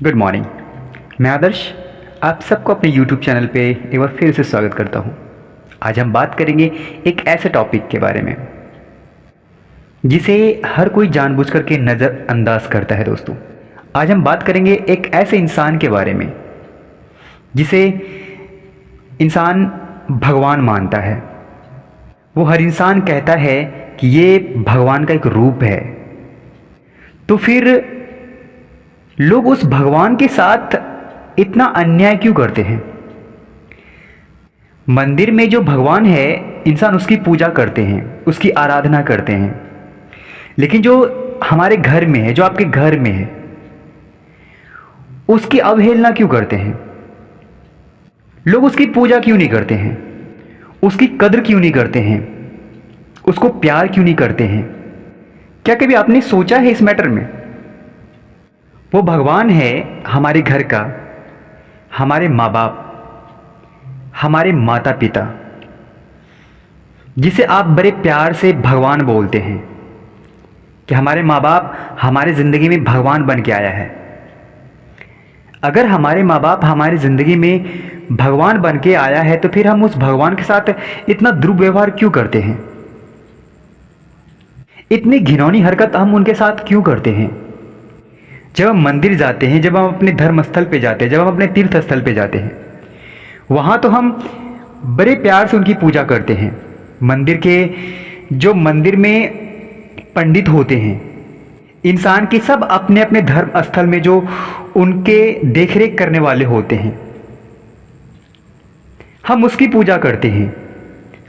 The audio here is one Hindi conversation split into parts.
Good morning. मैं आदर्श आप सबको अपने यूट्यूब चैनल पे एक बार फिर से स्वागत करता हूँ। आज हम बात करेंगे एक ऐसे टॉपिक के बारे में जिसे हर कोई जानबूझकर के नज़रअंदाज करता है। दोस्तों, आज हम बात करेंगे एक ऐसे इंसान के बारे में जिसे इंसान भगवान मानता है। वो हर इंसान कहता है कि ये भगवान का एक रूप है। तो फिर लोग उस भगवान के साथ इतना अन्याय क्यों करते हैं? मंदिर में जो भगवान है, इंसान उसकी पूजा करते हैं, उसकी आराधना करते हैं। लेकिन जो हमारे घर में है, जो आपके घर में है, उसकी अवहेलना क्यों करते हैं? लोग उसकी पूजा क्यों नहीं करते हैं? उसकी कद्र क्यों नहीं करते हैं? उसको प्यार क्यों नहीं करते हैं? क्या कभी आपने सोचा है इस मैटर में? वो भगवान है हमारे घर का, हमारे माँ बाप, हमारे माता पिता, जिसे आप बड़े प्यार से भगवान बोलते हैं कि हमारे माँ बाप हमारे ज़िंदगी में भगवान बन के आया है। अगर हमारे माँ बाप हमारी ज़िंदगी में भगवान बन के आया है तो फिर हम उस भगवान के साथ इतना दुर्व्यवहार क्यों करते हैं? इतनी घिनौनी हरकत हम उनके साथ क्यों करते हैं? जब हम मंदिर जाते हैं, जब हम अपने धर्म स्थल पे जाते हैं, जब हम अपने तीर्थ स्थल पे जाते हैं, वहाँ तो हम बड़े प्यार से उनकी पूजा करते हैं। मंदिर में पंडित होते हैं, इंसान के सब अपने अपने धर्म स्थल में जो उनके देखरेख करने वाले होते हैं, हम उसकी पूजा करते हैं,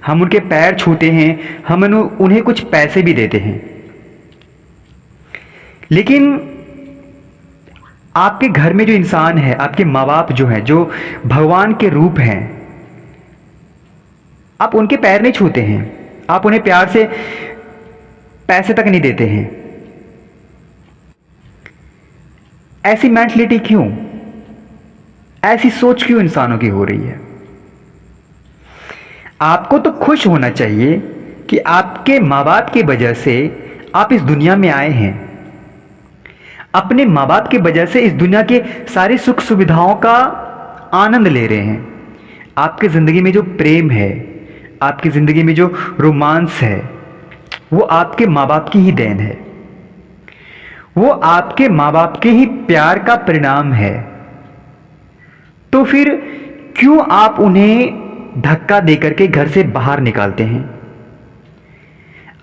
हम उनके पैर छूते हैं, हम उन्हें कुछ पैसे भी देते हैं। लेकिन आपके घर में जो इंसान है, आपके माँ बाप जो हैं, जो भगवान के रूप हैं, आप उनके पैर नहीं छूते हैं, आप उन्हें प्यार से पैसे तक नहीं देते हैं। ऐसी मेंटलिटी क्यों? ऐसी सोच क्यों इंसानों की हो रही है? आपको तो खुश होना चाहिए कि आपके माँ बाप की वजह से आप इस दुनिया में आए हैं। अपने माँ बाप की वजह से इस दुनिया के सारी सुख सुविधाओं का आनंद ले रहे हैं। आपकी ज़िंदगी में जो प्रेम है, आपकी ज़िंदगी में जो रोमांस है, वो आपके माँ बाप की ही देन है। वो आपके माँ बाप के ही प्यार का परिणाम है। तो फिर क्यों आप उन्हें धक्का देकर के घर से बाहर निकालते हैं?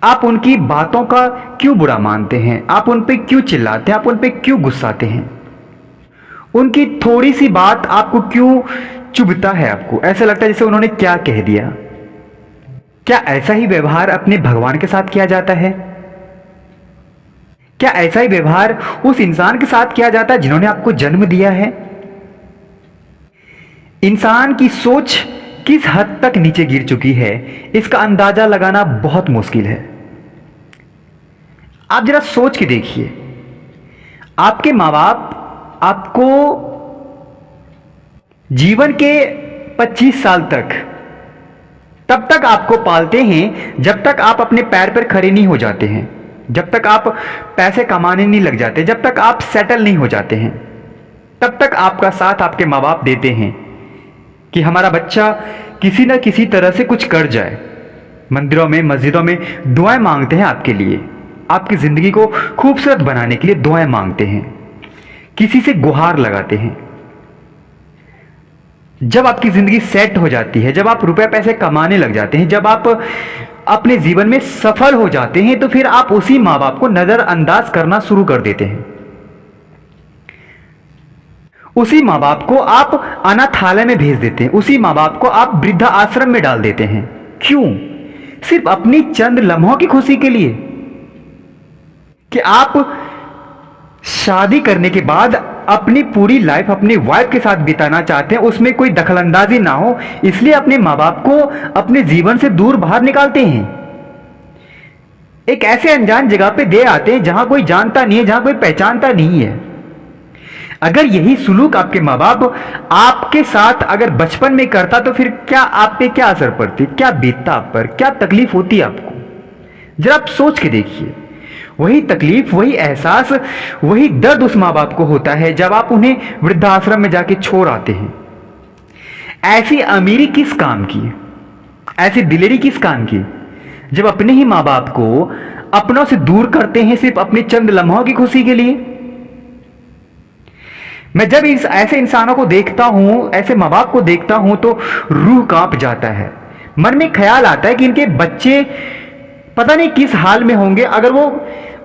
आप उनकी बातों का क्यों बुरा मानते हैं? आप उन पे क्यों चिल्लाते हैं? आप उन पे क्यों गुस्साते हैं? उनकी थोड़ी सी बात आपको क्यों चुभता है? आपको ऐसा लगता है जैसे उन्होंने क्या कह दिया। क्या ऐसा ही व्यवहार अपने भगवान के साथ किया जाता है? क्या ऐसा ही व्यवहार उस इंसान के साथ किया जाता है जिन्होंने आपको जन्म दिया है? इंसान की सोच किस हद तक नीचे गिर चुकी है, इसका अंदाजा लगाना बहुत मुश्किल है। आप जरा सोच के देखिए, आपके माँ बाप आपको जीवन के 25 साल तब तक आपको पालते हैं जब तक आप अपने पैर पर खड़े नहीं हो जाते हैं, जब तक आप पैसे कमाने नहीं लग जाते, जब तक आप सेटल नहीं हो जाते हैं, तब तक आपका साथ आपके माँ बाप देते हैं कि हमारा बच्चा किसी न किसी तरह से कुछ कर जाए। मंदिरों में, मस्जिदों में दुआएं मांगते हैं आपके लिए, आपकी ज़िंदगी को खूबसूरत बनाने के लिए दुआएं मांगते हैं, किसी से गुहार लगाते हैं। जब आपकी ज़िंदगी सेट हो जाती है, जब आप रुपए पैसे कमाने लग जाते हैं, जब आप अपने जीवन में सफल हो जाते हैं, तो फिर आप उसी माँ बाप को नज़रअंदाज करना शुरू कर देते हैं। उसी माँ बाप को आप अनाथालय में भेज देते हैं, उसी माँ बाप को आप वृद्धा आश्रम में डाल देते हैं। क्यों? सिर्फ अपनी चंद लम्हों की खुशी के लिए कि आप शादी करने के बाद अपनी पूरी लाइफ अपनी वाइफ के साथ बिताना चाहते हैं, उसमें कोई दखलंदाजी ना हो, इसलिए अपने माँ बाप को अपने जीवन से दूर बाहर निकालते हैं। एक ऐसे अनजान जगह पे दे आते हैं जहां कोई जानता नहीं है, जहां कोई पहचानता नहीं है। अगर यही सुलूक आपके माँ बाप आपके साथ अगर बचपन में करता तो फिर क्या आप पे क्या असर पड़ती, क्या बीतता आप पर, क्या तकलीफ होती आपको? जरा आप सोच के देखिए। वही तकलीफ, वही एहसास, वही दर्द उस माँ बाप को होता है जब आप उन्हें वृद्धाश्रम में जाके छोड़ आते हैं। ऐसी अमीरी किस काम की, ऐसी दिलेरी किस काम की, जब अपने ही माँ बाप को अपनों से दूर करते हैं सिर्फ अपने चंद लम्हों की खुशी के लिए। मैं जब ऐसे इंसानों को देखता हूं, ऐसे माँ बाप को देखता हूं, तो रूह कांप जाता है। मन में ख्याल आता है कि इनके बच्चे पता नहीं किस हाल में होंगे। अगर वो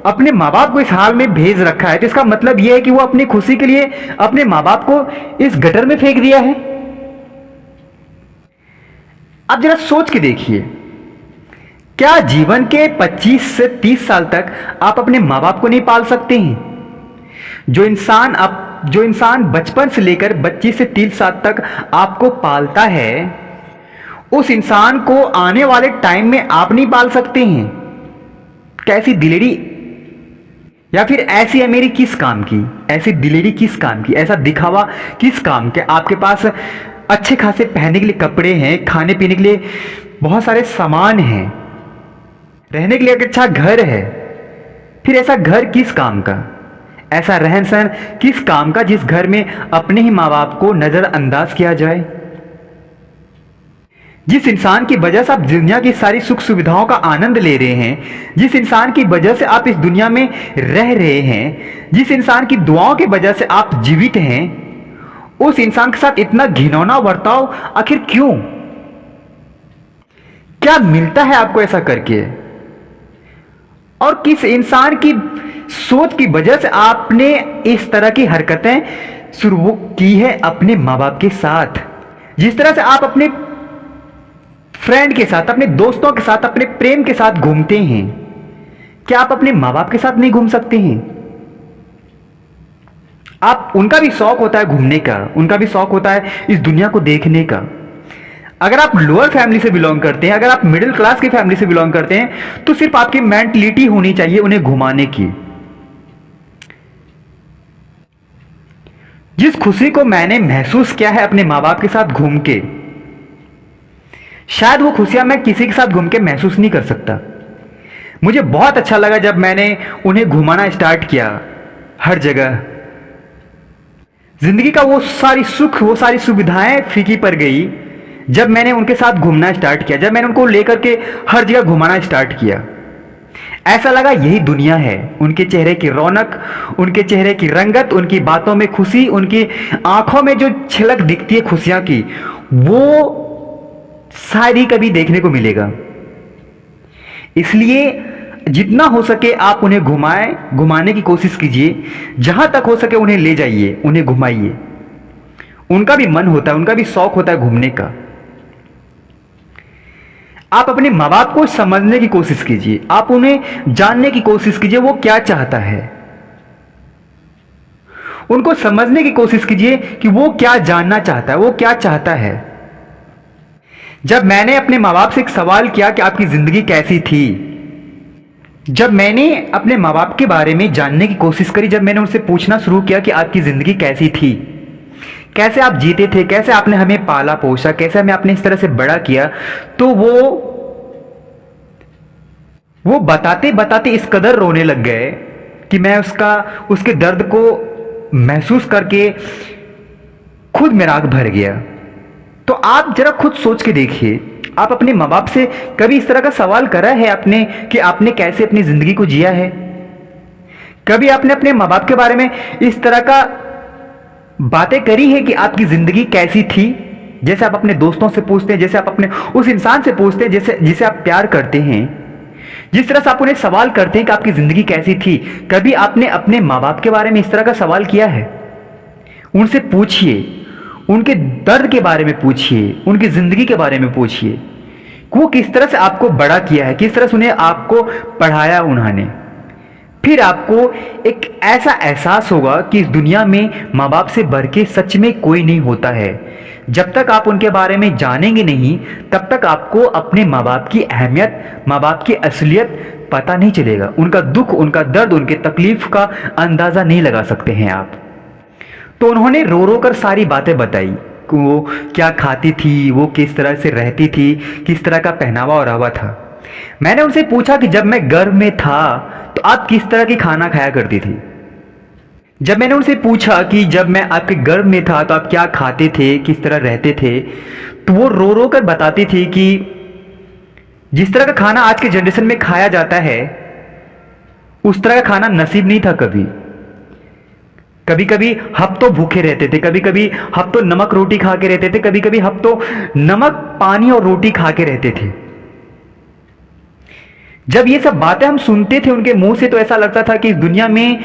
अपने माँ बाप को इस हाल में भेज रखा है तो इसका मतलब यह है कि वो अपनी खुशी के लिए अपने माँ बाप को इस गटर में फेंक दिया है। अब जरा सोच के देखिए, क्या जीवन के 25 से 30 साल तक आप अपने माँ बाप को नहीं पाल सकते हैं? जो इंसान बचपन से लेकर 25 से 30 साल तक आपको पालता है, उस इंसान को आने वाले टाइम में आप नहीं पाल सकते हैं। कैसी दिलेरी, या फिर ऐसी अमीरी किस काम की, ऐसी दिलेरी किस काम की, ऐसा दिखावा किस काम के? आपके पास अच्छे खासे पहनने के लिए कपड़े हैं, खाने पीने के लिए बहुत सारे सामान हैं, रहने के लिए एक अच्छा घर है, फिर ऐसा घर किस काम का, ऐसा रहन सहन किस काम का जिस घर में अपने ही माँ बाप को नजरअंदाज किया जाए? जिस इंसान की वजह से आप दुनिया की सारी सुख सुविधाओं का आनंद ले रहे हैं, जिस इंसान की वजह से आप इस दुनिया में रह रहे हैं, जिस इंसान की दुआओं की वजह से आप जीवित हैं, उस इंसान के साथ इतना घिनौना बर्ताव आखिर क्यों? क्या मिलता है आपको ऐसा करके? और किस इंसान की सोच की वजह से आपने इस तरह की हरकतें शुरू की है अपने माँ बाप के साथ? जिस तरह से आप अपने फ्रेंड के साथ, अपने दोस्तों के साथ, अपने प्रेम के साथ घूमते हैं, क्या आप अपने माँ बाप के साथ नहीं घूम सकते हैं? उनका भी शौक होता है घूमने का, उनका भी शौक होता है इस दुनिया को देखने का। अगर आप लोअर फैमिली से बिलोंग करते हैं, अगर आप मिडिल क्लास की फैमिली से बिलोंग करते हैं, तो सिर्फ आपकी मेंटलिटी होनी चाहिए उन्हें घुमाने की। जिस खुशी को मैंने महसूस किया है अपने माँ बाप के साथ घूम के, शायद वो खुशियां मैं किसी के साथ घूम के महसूस नहीं कर सकता। मुझे बहुत अच्छा लगा जब मैंने उन्हें घुमाना स्टार्ट किया हर जगह। जिंदगी का वो सारी सुख, वो सारी सुविधाएं फीकी पड़ गई जब मैंने उनके साथ घूमना स्टार्ट किया, जब मैंने उनको लेकर के हर जगह घुमाना स्टार्ट किया। ऐसा लगा यही दुनिया है। उनके चेहरे की रौनक, उनके चेहरे की रंगत, उनकी बातों में खुशी, उनकी आंखों में जो छलक दिखती है खुशियां की, वो शायद ही कभी देखने को मिलेगा। इसलिए जितना हो सके आप उन्हें घुमाने की कोशिश कीजिए। जहां तक हो सके उन्हें ले जाइए, उन्हें घुमाइए। उनका भी मन होता है, उनका भी शौक होता है घूमने का। आप अपने माँ बाप को समझने की कोशिश कीजिए, आप उन्हें जानने की कोशिश कीजिए वो क्या चाहता है। उनको समझने की कोशिश कीजिए कि वो क्या जानना चाहता है, वो क्या चाहता है। जब मैंने अपने माँ बाप से एक सवाल किया कि आपकी जिंदगी कैसी थी, जब मैंने अपने माँ बाप के बारे में जानने की कोशिश करी, जब मैंने उनसे पूछना शुरू किया कि आपकी जिंदगी कैसी थी, कैसे आप जीते थे, कैसे आपने हमें पाला पोसा, कैसे हमें आपने इस तरह से बड़ा किया, तो वो बताते बताते इस कदर रोने लग गए कि मैं उसके दर्द को महसूस करके खुद मेरा आंख भर गया। तो आप जरा खुद सोच के देखिए, आप अपने माँ बाप से कभी इस तरह का सवाल करा है आपने कि आपने कैसे अपनी जिंदगी को जिया है? कभी आपने अपने माँ बाप के बारे में इस तरह का बातें करी है कि आपकी जिंदगी कैसी थी? जैसे आप अपने दोस्तों से पूछते हैं, जैसे आप अपने उस इंसान से पूछते हैं जिसे आप प्यार करते हैं, जिस तरह से आप उन्हें सवाल करते हैं कि आपकी जिंदगी कैसी थी, कभी आपने अपने माँ बाप के बारे में इस तरह का सवाल किया है? उनसे पूछिए, उनके दर्द के बारे में पूछिए, उनकी जिंदगी के बारे में पूछिए, वो किस तरह से आपको बड़ा किया है, किस तरह से उन्हें आपको पढ़ाया उन्होंने। फिर आपको एक ऐसा एहसास होगा कि इस दुनिया में माँ बाप से बढ़ के सच में कोई नहीं होता है। जब तक आप उनके बारे में जानेंगे नहीं, तब तक आपको अपने माँ बाप की अहमियत, माँ बाप की असलियत पता नहीं चलेगा। उनका दुख, उनका दर्द, उनके तकलीफ का अंदाजा नहीं लगा सकते हैं आप। तो उन्होंने रो रो कर सारी बातें बताई कि वो क्या खाती थी, वो किस तरह से रहती थी, किस तरह का पहनावा और ओढ़ावा था। मैंने उनसे पूछा कि जब मैं गर्भ में था तो आप किस तरह की खाना खाया करती थी? जब मैंने उनसे पूछा कि जब मैं आपके गर्भ में था तो आप क्या खाते थे, किस तरह रहते थे, तो वो रो रो कर बताती थी कि जिस तरह का खाना आज के जनरेशन में खाया जाता है उस तरह का खाना नसीब नहीं था कभी। कभी कभी हफ्तों भूखे रहते थे, कभी कभी हफ्तों नमक रोटी खा के रहते थे, कभी कभी हफ्तों नमक पानी और रोटी खा के रहते थे। जब ये सब बातें हम सुनते थे उनके मुंह से तो ऐसा लगता था कि इस दुनिया में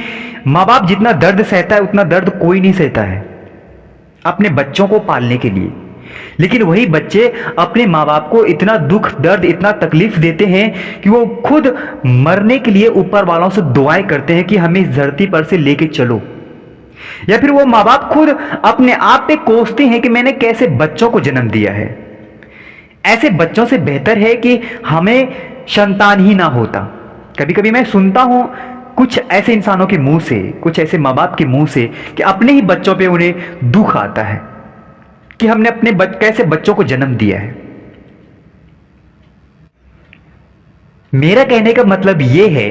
माँ बाप जितना दर्द सहता है उतना दर्द कोई नहीं सहता है अपने बच्चों को पालने के लिए। लेकिन वही बच्चे अपने माँ बाप को इतना दुख दर्द इतना तकलीफ देते हैं कि वो खुद मरने के लिए ऊपर वालों से दुआएं करते हैं कि हमें इस धरती पर से लेके चलो। या फिर वो माँ बाप खुद अपने आप पे कोसते हैं कि मैंने कैसे बच्चों को जन्म दिया है। ऐसे बच्चों से बेहतर है कि हमें संतान ही ना होता। कभी कभी मैं सुनता हूं कुछ ऐसे इंसानों के मुंह से, कुछ ऐसे माँ बाप के मुंह से कि अपने ही बच्चों पे उन्हें दुख आता है कि हमने अपने कैसे बच्चों को जन्म दिया है। मेरा कहने का मतलब यह है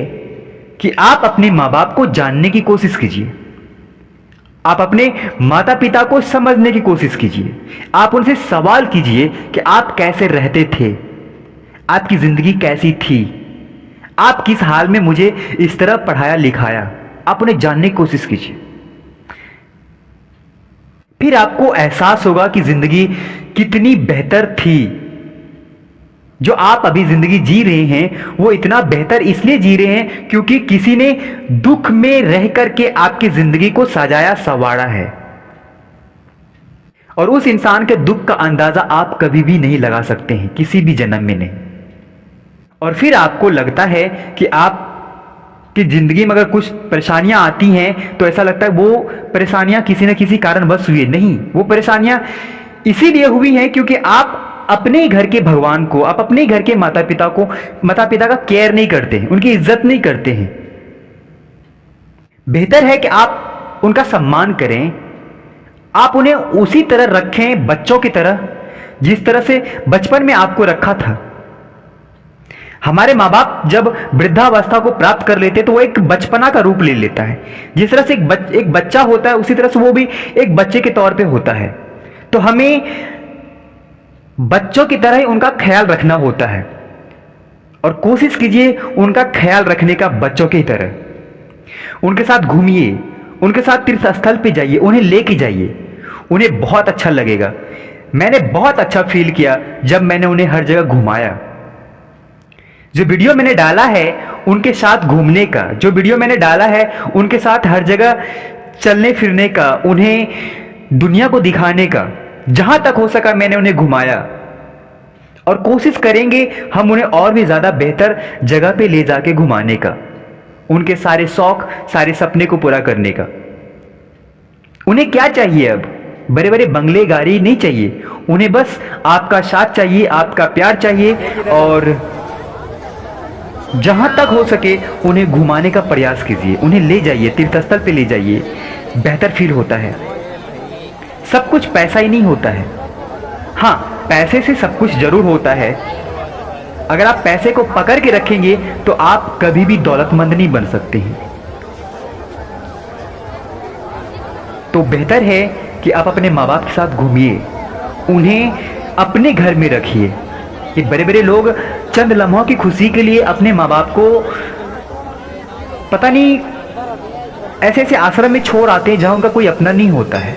कि आप अपने माँ बाप को जानने की कोशिश कीजिए, आप अपने माता पिता को समझने की कोशिश कीजिए, आप उनसे सवाल कीजिए कि आप कैसे रहते थे, आपकी जिंदगी कैसी थी, आप किस हाल में मुझे इस तरह पढ़ाया लिखाया। आप उन्हें जानने की कोशिश कीजिए, फिर आपको एहसास होगा कि जिंदगी कितनी बेहतर थी। जो आप अभी जिंदगी जी रहे हैं वो इतना बेहतर इसलिए जी रहे हैं क्योंकि किसी ने दुख में रह करके आपकी जिंदगी को सजाया संवारा है, और उस इंसान के दुख का अंदाजा आप कभी भी नहीं लगा सकते हैं, किसी भी जन्म में नहीं। और फिर आपको लगता है कि आप कि जिंदगी में अगर कुछ परेशानियां आती हैं तो ऐसा लगता है वो परेशानियां किसी न किसी कारणवश हुई। नहीं, वो परेशानियां इसीलिए हुई हैं क्योंकि आप अपने घर के भगवान को, आप अपने घर के माता पिता का केयर नहीं करते हैं, उनकी इज्जत नहीं करते हैं। बेहतर है कि आप उनका सम्मान करें, आप उन्हें उसी तरह रखें बच्चों की तरह जिस तरह से बचपन में आपको रखा था। हमारे माँ बाप जब वृद्धावस्था को प्राप्त कर लेते तो वो एक बचपना का रूप ले लेता है। जिस तरह से एक बच्चा होता है उसी तरह से वो भी एक बच्चे के तौर पे होता है। तो हमें बच्चों की तरह ही उनका ख्याल रखना होता है, और कोशिश कीजिए उनका ख्याल रखने का बच्चों की तरह। उनके साथ घूमिए, उनके साथ तीर्थ स्थल पे जाइए, उन्हें लेके जाइए, उन्हें बहुत अच्छा लगेगा। मैंने बहुत अच्छा फील किया जब मैंने उन्हें हर जगह घुमाया। जो वीडियो मैंने डाला है उनके साथ घूमने का, जो वीडियो मैंने डाला है उनके साथ हर जगह चलने फिरने का, उन्हें दुनिया को दिखाने का, जहां तक हो सका मैंने उन्हें घुमाया। और कोशिश करेंगे हम उन्हें और भी ज्यादा बेहतर जगह पे ले जाके घुमाने का, उनके सारे शौक सारे सपने को पूरा करने का। उन्हें क्या चाहिए अब? बड़े बड़े बंगले गाड़ी नहीं चाहिए, उन्हें बस आपका साथ चाहिए, आपका प्यार चाहिए। और जहां तक हो सके उन्हें घुमाने का प्रयास कीजिए, उन्हें ले जाइए, तीर्थस्थल पे ले जाइए, बेहतर फील होता है। सब कुछ पैसा ही नहीं होता है। हाँ, पैसे से सब कुछ जरूर होता है। अगर आप पैसे को पकड़ के रखेंगे तो आप कभी भी दौलतमंद नहीं बन सकते हैं। तो बेहतर है कि आप अपने माँ बाप के साथ घूमिए, उन्हें अपने घर में रखिए। ये बड़े बड़े लोग चंद लम्हों की खुशी के लिए अपने माँ बाप को पता नहीं ऐसे ऐसे आश्रम में छोड़ आते हैं जहां उनका कोई अपना नहीं होता है।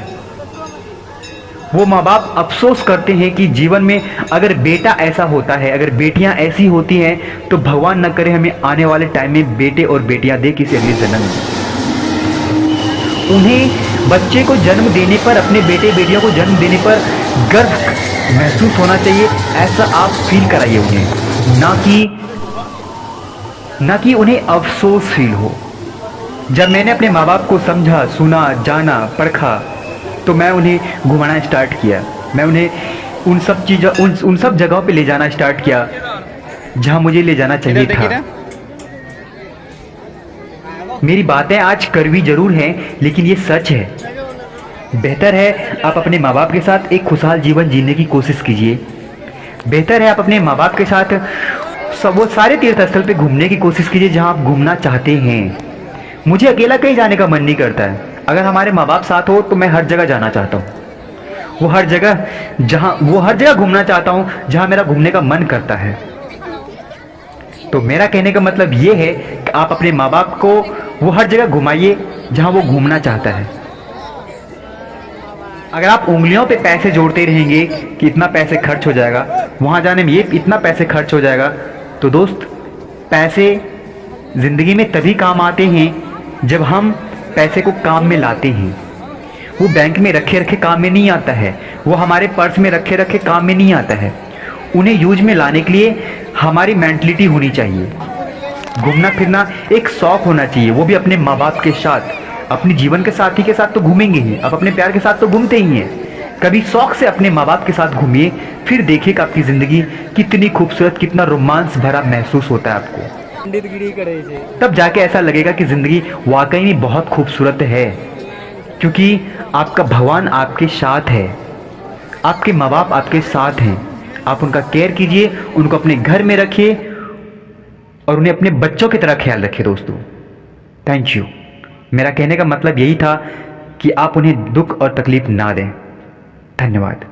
वो माँ बाप अफसोस करते हैं कि जीवन में अगर बेटा ऐसा होता है, अगर बेटियां ऐसी होती हैं तो भगवान न करे हमें आने वाले टाइम में बेटे और बेटियां दे किसी अगले जन्म में। उन्हें बच्चे को जन्म देने पर, अपने बेटे बेटियों को जन्म देने पर गर्व महसूस होना चाहिए, ऐसा आप फील कराइए उन्हें, ना कि उन्हें अफसोस फील हो। जब मैंने अपने माँ बाप को समझा, सुना, जाना, परखा तो मैं उन्हें घुमाना स्टार्ट किया। मैं उन्हें उन सब चीज़ों उन सब जगहों पे ले जाना स्टार्ट किया जहाँ मुझे ले जाना चाहिए था। मेरी बातें आज कड़वी जरूर हैं लेकिन ये सच है। बेहतर है आप अपने माँ बाप के साथ एक खुशहाल जीवन जीने की कोशिश कीजिए। बेहतर है आप अपने माँ बाप के साथ सब वो सारे तीर्थ स्थल पे घूमने की कोशिश कीजिए जहाँ आप घूमना चाहते हैं। मुझे अकेला कहीं जाने का मन नहीं करता है। अगर हमारे माँ बाप साथ हो तो मैं हर जगह जाना चाहता हूँ। वो हर जगह घूमना चाहता हूँ जहाँ मेरा घूमने का मन करता है। तो मेरा कहने का मतलब ये है कि आप अपने माँ बाप को वो हर जगह घुमाइए जहाँ वो घूमना चाहता है। अगर आप उंगलियों पे पैसे जोड़ते रहेंगे कि इतना पैसे खर्च हो जाएगा, वहाँ जाने में ये इतना पैसे खर्च हो जाएगा, तो दोस्त पैसे ज़िंदगी में तभी काम आते हैं जब हम पैसे को काम में लाते हैं। वो बैंक में रखे रखे काम में नहीं आता है, वो हमारे पर्स में रखे रखे काम में नहीं आता है। उन्हें यूज में लाने के लिए हमारी मेंटलिटी होनी चाहिए। घूमना फिरना एक शौक होना चाहिए, वो भी अपने माँ बाप के साथ। अपने जीवन के साथी के साथ तो घूमेंगे ही, आप अपने प्यार के साथ तो घूमते ही हैं। कभी शौक से अपने माँ बाप के साथ घूमिए, फिर देखिए कि आपकी ज़िंदगी कितनी खूबसूरत, कितना रोमांस भरा महसूस होता है आपको। तब जाके ऐसा लगेगा कि ज़िंदगी वाकई में बहुत खूबसूरत है, क्योंकि आपका भगवान आपके साथ है, आपके माँ बाप आपके साथ हैं। आप उनका केयर कीजिए, उनको अपने घर में रखिए और उन्हें अपने बच्चों की तरह ख्याल रखिए दोस्तों। Thank you. मेरा कहने का मतलब यही था कि आप उन्हें दुख और तकलीफ ना दें। धन्यवाद।